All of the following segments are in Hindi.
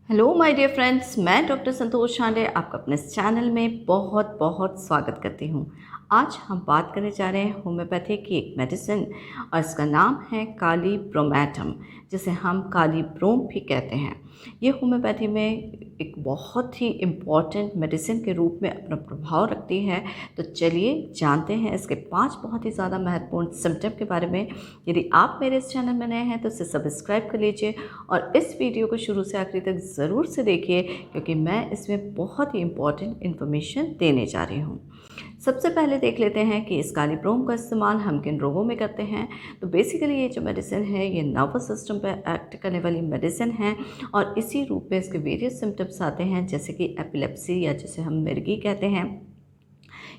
हेलो माय डियर फ्रेंड्स, मैं डॉक्टर संतोष शांडे आपका अपने इस चैनल में बहुत बहुत स्वागत करती हूँ। आज हम बात करने जा रहे हैं होम्योपैथी की एक मेडिसिन और इसका नाम है काली ब्रोमैटम, जिसे हम काली ब्रोम भी कहते हैं। ये होम्योपैथी में एक बहुत ही इम्पॉर्टेंट मेडिसिन के रूप में अपना प्रभाव रखती है। तो चलिए जानते हैं इसके 5 बहुत ही ज़्यादा महत्वपूर्ण सिम्टम के बारे में। यदि आप मेरे इस चैनल में नए हैं तो इसे सब्सक्राइब कर लीजिए और इस वीडियो को शुरू से आखिरी तक ज़रूर से देखिए, क्योंकि मैं इसमें बहुत ही इम्पॉर्टेंट इन्फॉर्मेशन देने जा रही हूँ। सबसे पहले देख लेते हैं कि इस काली ब्रोम का इस्तेमाल हम किन रोगों में करते हैं। तो बेसिकली ये जो मेडिसिन है ये नर्वस सिस्टम पर एक्ट करने वाली मेडिसिन है और इसी रूप में इसके वेरियस सिम्टम्स आते हैं, जैसे कि एपिलेप्सी या जिसे हम मिर्गी कहते हैं,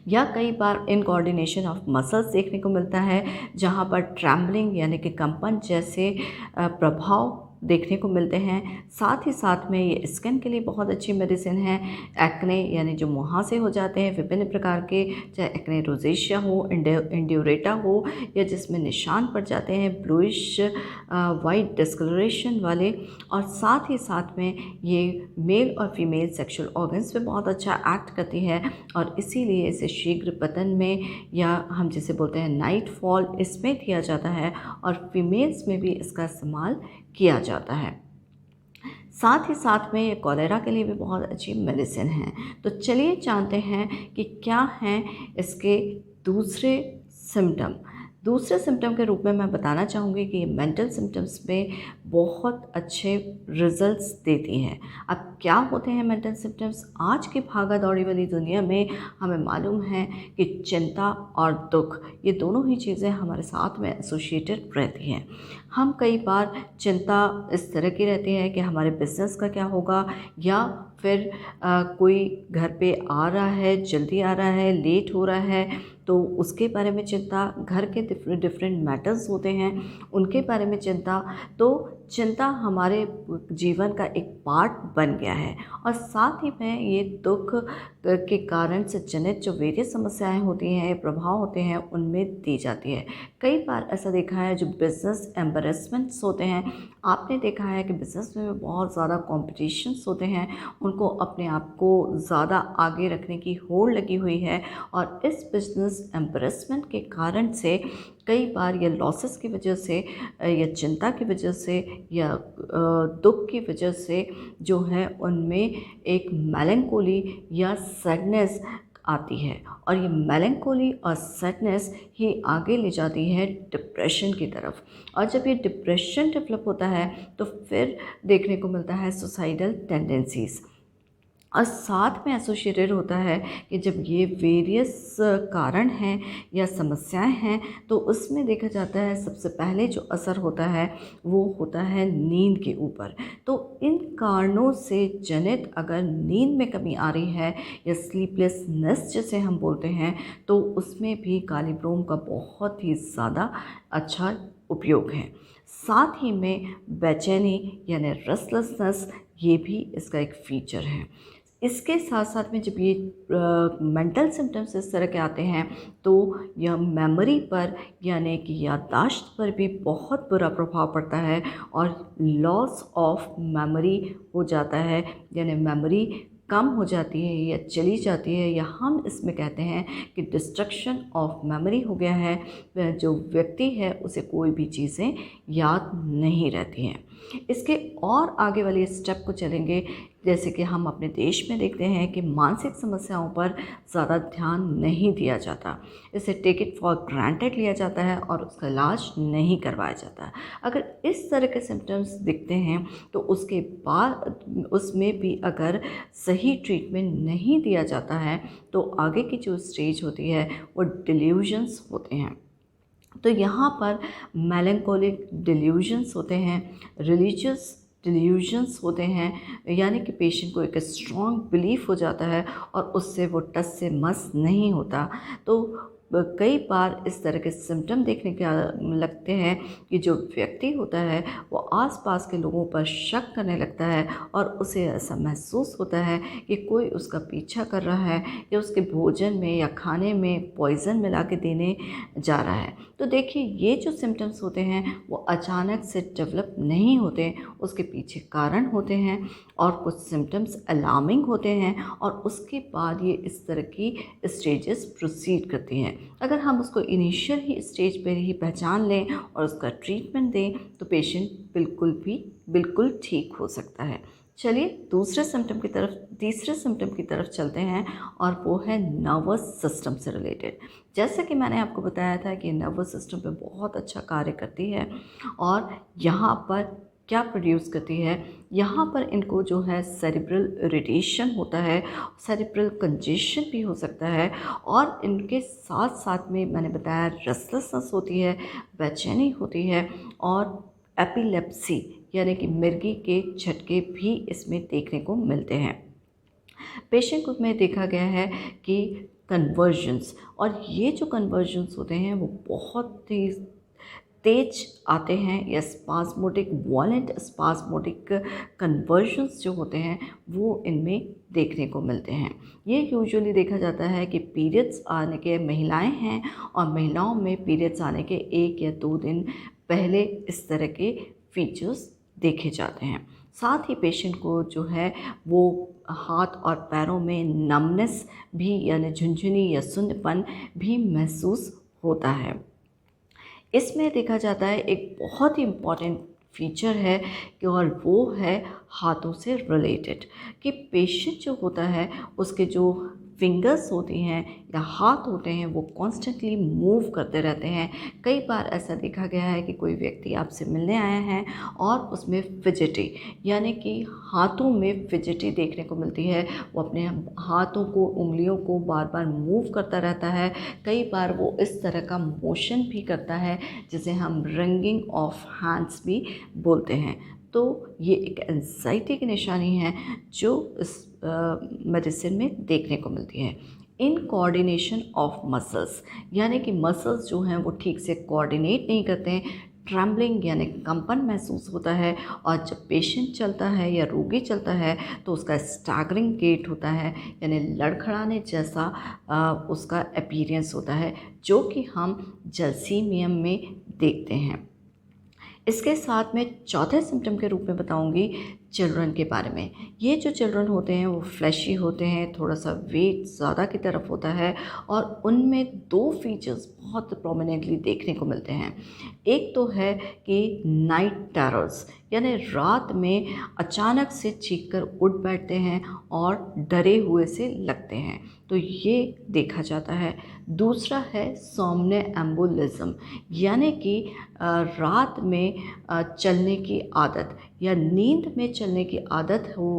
या कई बार इनकोऑर्डिनेशन ऑफ मसल्स देखने को मिलता है, जहाँ पर ट्रैम्बलिंग यानी कि कंपन जैसे प्रभाव देखने को मिलते हैं। साथ ही साथ में ये स्किन के लिए बहुत अच्छी मेडिसिन है। एक्ने यानी जो मुहासे हो जाते हैं विभिन्न प्रकार के, चाहे एक्ने रोजेशिया हो, इंड्यूरेटा हो, या जिसमें निशान पड़ जाते हैं ब्लूइश वाइट डिस्कलरेशन वाले, और साथ ही साथ में ये मेल और फीमेल सेक्सुअल ऑर्गन्स पे बहुत अच्छा एक्ट करती है और इसीलिए इसे शीघ्र पतन में, या हम जिसे बोलते हैं नाइट फॉल, इसमें दिया जाता है और फीमेल्स में भी इसका इस्तेमाल किया जाता है। साथ ही साथ में ये कॉलेरा के लिए भी बहुत अच्छी मेडिसिन है। तो चलिए जानते हैं कि क्या हैं इसके दूसरे सिम्टम। दूसरे सिम्टम के रूप में मैं बताना चाहूँगी कि ये मेंटल सिम्टम्स में बहुत अच्छे रिजल्ट्स देती हैं। अब क्या होते हैं मेंटल सिम्टम्स? आज की भागा दौड़ी वाली दुनिया में हमें मालूम है कि चिंता और दुख, ये दोनों ही चीज़ें हमारे साथ में एसोसिएटेड रहती हैं। हम कई बार चिंता इस तरह की रहती है कि हमारे बिजनेस का क्या होगा, या फिर कोई घर पे आ रहा है, जल्दी आ रहा है, लेट हो रहा है, तो उसके बारे में चिंता। घर के डिफरेंट मैटर्स होते हैं, उनके बारे में चिंता। तो चिंता हमारे जीवन का एक पार्ट बन गया है और साथ ही में ये दुख के कारण से जनित जो वेरियस समस्याएं होती हैं, प्रभाव होते हैं, उनमें दी जाती है। कई बार ऐसा देखा है जो बिज़नेस एम्बेरसमेंट्स होते हैं, आपने देखा है कि बिज़नेस में बहुत ज़्यादा कॉम्पिटिशन्स होते हैं, उनको अपने आप को ज़्यादा आगे रखने की होड़ लगी हुई है और इस बिज़नेस एम्बेरसमेंट के कारण से कई बार या लॉसेस की वजह से, या चिंता की वजह से, या दुख की वजह से जो है उनमें एक मेलंकोली या सैडनेस आती है और ये मेलंकोली और सैडनेस ही आगे ले जाती है डिप्रेशन की तरफ। और जब ये डिप्रेशन डेवलप होता है तो फिर देखने को मिलता है सुसाइडल टेंडेंसीज़, और साथ में एसोसिएटेड होता है कि जब ये वेरियस कारण हैं या समस्याएं हैं तो उसमें देखा जाता है सबसे पहले जो असर होता है वो होता है नींद के ऊपर। तो इन कारणों से जनित अगर नींद में कमी आ रही है या स्लीपलेसनेस जिसे हम बोलते हैं, तो उसमें भी काली ब्रोम का बहुत ही ज़्यादा अच्छा उपयोग है। साथ ही में बेचैनी यानी रेस्टलेसनेस, ये भी इसका एक फीचर है। इसके साथ साथ में जब ये मेंटल सिम्टम्स इस तरह के आते हैं तो यह मेमोरी पर यानी कि याददाश्त पर भी बहुत बुरा प्रभाव पड़ता है और लॉस ऑफ मेमोरी हो जाता है, यानी मेमोरी कम हो जाती है या चली जाती है, या हम इसमें कहते हैं कि डिस्ट्रक्शन ऑफ मेमोरी हो गया है। जो व्यक्ति है उसे कोई भी चीज़ें याद नहीं रहती हैं। इसके और आगे वाले स्टेप को चलेंगे, जैसे कि हम अपने देश में देखते हैं कि मानसिक समस्याओं पर ज़्यादा ध्यान नहीं दिया जाता, इसे टेक इट फॉर ग्रांटेड लिया जाता है और उसका इलाज नहीं करवाया जाता। अगर इस तरह के सिम्टम्स दिखते हैं तो उसके बाद उसमें भी अगर सही ट्रीटमेंट नहीं दिया जाता है तो आगे की जो स्टेज होती है वो डिल्यूजन्स होते हैं। तो यहाँ पर मेलंकोलिक डिल्यूजन्स होते हैं, रिलीजियस डिल्यूजन्स होते हैं, यानी कि पेशेंट को एक स्ट्रॉन्ग बिलीफ हो जाता है और उससे वो टस से मस नहीं होता। तो कई बार इस तरह के सिम्टम देखने के लगते हैं कि जो व्यक्ति होता है वो आसपास के लोगों पर शक करने लगता है और उसे ऐसा महसूस होता है कि कोई उसका पीछा कर रहा है या उसके भोजन में या खाने में पॉइज़न मिला के देने जा रहा है। तो देखिए, ये जो सिम्टम्स होते हैं वो अचानक से डेवलप नहीं होते, उसके पीछे कारण होते हैं और कुछ सिम्टम्स अलार्मिंग होते हैं और उसके बाद ये इस तरह की स्टेजेस प्रोसीड करती हैं। अगर हम उसको इनिशियल ही स्टेज पर ही पहचान लें और उसका ट्रीटमेंट दें तो पेशेंट बिल्कुल ठीक हो सकता है। चलिए तीसरे सिम्टम की तरफ चलते हैं और वो है नर्वस सिस्टम से रिलेटेड। जैसा कि मैंने आपको बताया था कि नर्वस सिस्टम पे बहुत अच्छा कार्य करती है और यहाँ पर क्या प्रोड्यूस करती है, यहाँ पर इनको जो है सेरिब्रल इरिटेशन होता है, सेरिब्रल कंजेशन भी हो सकता है और इनके साथ साथ में मैंने बताया रेस्टलेसनेस होती है, बेचैनी होती है और एपिलेप्सी यानी कि मिर्गी के झटके भी इसमें देखने को मिलते हैं। पेशेंट में देखा गया है कि कन्वर्जन्स, और ये जो कन्वर्जन्स होते हैं वो बहुत ही तेज आते हैं या स्पास्मोडिक वॉलेंट स्पास्मोडिक कन्वर्जन्स जो होते हैं वो इनमें देखने को मिलते हैं। ये यूजुअली देखा जाता है कि पीरियड्स आने के महिलाएं हैं और महिलाओं में पीरियड्स आने के 1 या 2 दिन पहले इस तरह के फीचर्स देखे जाते हैं। साथ ही पेशेंट को जो है वो हाथ और पैरों में नमनेस भी यानी झुनझुनी या सुन्नपन भी महसूस होता है। इसमें देखा जाता है एक बहुत ही इम्पॉर्टेंट फीचर है कि और वो है हाथों से रिलेटेड, कि पेशेंट जो होता है उसके जो फिंगर्स होती हैं या हाथ होते हैं वो कॉन्स्टेंटली मूव करते रहते हैं। कई बार ऐसा देखा गया है कि कोई व्यक्ति आपसे मिलने आया है और उसमें फिजिटी यानी कि हाथों में फिजिटी देखने को मिलती है। वो अपने हाथों को, उंगलियों को बार बार मूव करता रहता है। कई बार वो इस तरह का मोशन भी करता है जिसे हम रिंगिंग ऑफ हैंड्स भी बोलते हैं। तो ये एक एंजाइटी की निशानी है जो इस मेडिसिन में देखने को मिलती है। इन कोऑर्डिनेशन ऑफ मसल्स यानी कि मसल्स जो हैं वो ठीक से कोऑर्डिनेट नहीं करते हैं, ट्रम्बलिंग यानी कंपन महसूस होता है और जब पेशेंट चलता है या रोगी चलता है तो उसका स्टैगरिंग गेट होता है यानी लड़खड़ाने जैसा उसका अपीयरेंस होता है जो कि हम जलसीमियम में देखते हैं। इसके साथ में चौथे सिम्टम के रूप में बताऊंगी चिल्ड्रन के बारे में। ये जो चिल्ड्रन होते हैं वो फ्लैशी होते हैं, थोड़ा सा वेट ज़्यादा की तरफ होता है और उनमें 2 फीचर्स बहुत प्रोमिनेंटली देखने को मिलते हैं। एक तो है कि नाइट टेरर्स यानी रात में अचानक से चीख कर उठ बैठते हैं और डरे हुए से लगते हैं, तो ये देखा जाता है। दूसरा है सोमनैम्बुलिज्म यानी कि रात में चलने की आदत या नींद में चलने की आदत हो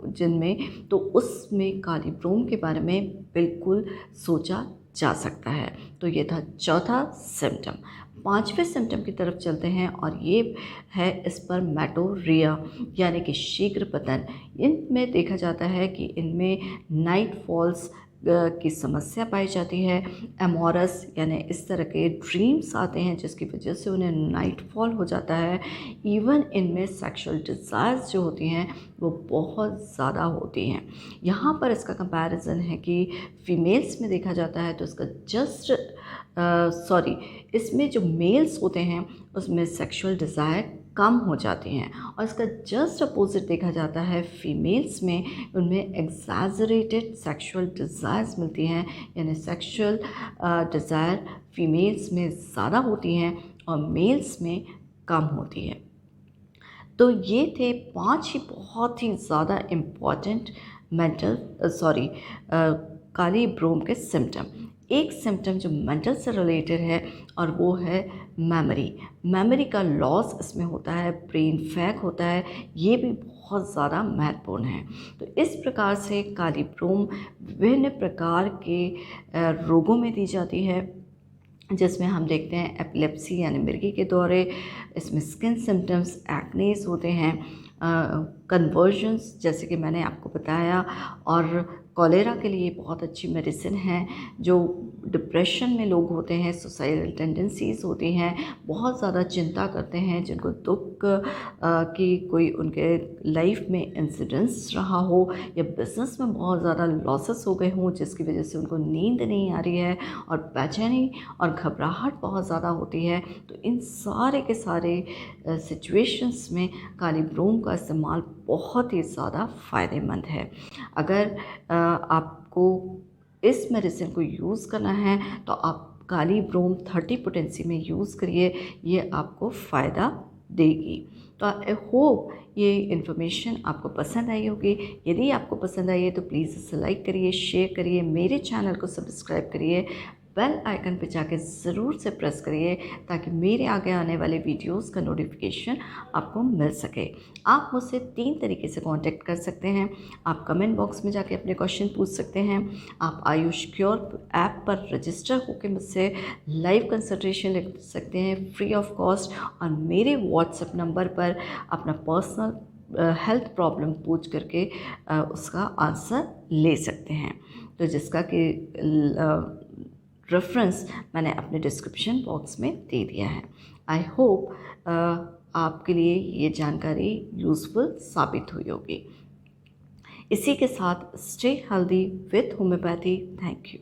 जिनमें, तो उसमें कालीब्रोम के बारे में बिल्कुल सोचा जा सकता है। तो ये था चौथा सिम्टम। 5वें सिम्टम की तरफ चलते हैं और ये है स्पर्मेटोरिया यानी कि शीघ्र पतन। इनमें देखा जाता है कि इनमें नाइट फॉल्स की समस्या पाई जाती है। एमोरस यानी इस तरह के ड्रीम्स आते हैं जिसकी वजह से उन्हें नाइट फॉल हो जाता है। इवन इनमें सेक्सुअल डिज़ायर्स जो होती हैं वो बहुत ज़्यादा होती हैं। यहाँ पर इसका कंपैरिजन है कि फीमेल्स में देखा जाता है तो इसमें जो मेल्स होते हैं उसमें सेक्सुअल डिज़ायर कम हो जाती हैं और इसका जस्ट अपोजिट देखा जाता है फीमेल्स में, उनमें एग्जैजरेटेड सेक्सुअल डिज़ायर्स मिलती हैं यानी सेक्सुअल डिज़ायर फीमेल्स में ज़्यादा होती हैं और मेल्स में कम होती है। तो ये थे 5 ही बहुत ही ज़्यादा इम्पॉर्टेंट कालीब्रोम के सिम्टम। एक सिम्टम जो मेंटल से रिलेटेड है और वो है मेमोरी का लॉस इसमें होता है, ब्रेन फैग होता है, ये भी बहुत ज़्यादा महत्वपूर्ण है। तो इस प्रकार से कालीब्रोम विभिन्न प्रकार के रोगों में दी जाती है जिसमें हम देखते हैं एपिलेप्सी यानी मिर्गी के दौरे, इसमें स्किन सिम्टम्स, एक्नेस होते हैं, कन्वर्जन्स जैसे कि मैंने आपको बताया, और कॉलेरा के लिए बहुत अच्छी मेडिसिन है। जो डिप्रेशन में लोग होते हैं, सुसाइडल टेंडेंसीज़ होती हैं, बहुत ज़्यादा चिंता करते हैं, जिनको दुख कि कोई उनके लाइफ में इंसिडेंस रहा हो या बिज़नेस में बहुत ज़्यादा लॉसेस हो गए हों, जिसकी वजह से उनको नींद नहीं आ रही है और बेचैनी और घबराहट बहुत ज़्यादा होती है। तो इन सारे के सारे सिचुएशंस में काली ब्रूम का इस्तेमाल बहुत ही ज़्यादा फ़ायदेमंद है। अगर आपको इस मेडिसिन को यूज़ करना है तो आप काली ब्रूम 30 पोटेंसी में यूज़ करिए, ये आपको फ़ायदा देगी। तो आई होप ये इन्फॉर्मेशन आपको पसंद आई होगी। यदि आपको पसंद आई है तो प्लीज़ इसे लाइक करिए, शेयर करिए, मेरे चैनल को सब्सक्राइब करिए, बेल आइकन पे जाके ज़रूर से प्रेस करिए ताकि मेरे आगे आने वाले वीडियोस का नोटिफिकेशन आपको मिल सके। आप मुझसे 3 तरीके से कांटेक्ट कर सकते हैं। आप कमेंट बॉक्स में जाके अपने क्वेश्चन पूछ सकते हैं। आप आयुष क्योर ऐप पर रजिस्टर होकर मुझसे लाइव कंसल्टेशन ले सकते हैं फ्री ऑफ कॉस्ट, और मेरे व्हाट्सएप नंबर पर अपना पर्सनल हेल्थ प्रॉब्लम पूछ करके उसका आंसर ले सकते हैं। तो जिसका कि रेफरेंस मैंने अपने डिस्क्रिप्शन बॉक्स में दे दिया है। आई होप आपके लिए ये जानकारी यूज़फुल साबित हुई होगी। इसी के साथ stay healthy with homeopathy. Thank you.